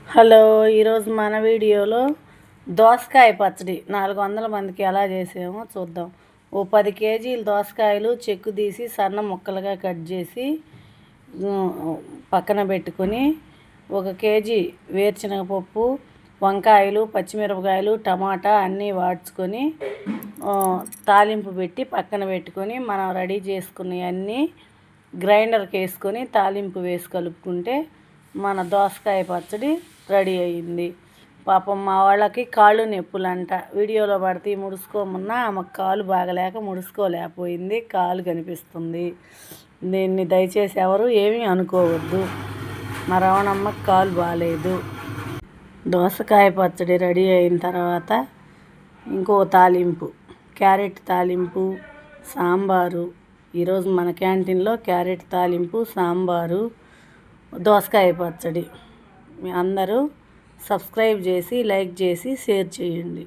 Hello, ఈరోజు మన వీడియోలో దోసకాయ పచ్చడి 400 మందికి ఎలా చేసామో చూద్దాం. ఓ 10 కేజీలు దోసకాయలు చెక్కు తీసి సన్న ముక్కలుగా కట్ చేసి పక్కన పెట్టుకొని, 1 కేజీ వేరుశనగపప్పు, వంకాయలు, పచ్చిమిరపకాయలు, టమాటా అన్నీ వాడ్చుకొని తాలింపు పెట్టి పక్కన పెట్టుకొని, మనం రెడీ చేసుకున్నవన్నీ గ్రైండర్కి వేసుకొని తాలింపు వేసి కలుపుకుంటే మన దోసకాయ పచ్చడి రెడీ అయ్యింది. పాపం మా వాళ్ళకి కాళ్ళు నొప్పులంట. వీడియోలో పడితే ముడుచుకోమన్నా ఆమెకు కాలు బాగలేక ముడుచుకోలేకపోయింది, కాలు కనిపిస్తుంది. దీన్ని దయచేసి ఎవరు ఏమీ అనుకోవద్దు. మా రవణమ్మకి కాలు బాగాలేదు. దోసకాయ పచ్చడి రెడీ అయిన తర్వాత ఇంకో తాలింపు, క్యారెట్ తాలింపు, సాంబారు. ఈరోజు మన క్యాంటీన్లో క్యారెట్ తాలింపు, సాంబారు, దోసకాయ పచ్చడి. మీ అందరూ సబ్స్క్రైబ్ చేసి, లైక్ చేసి, షేర్ చేయండి.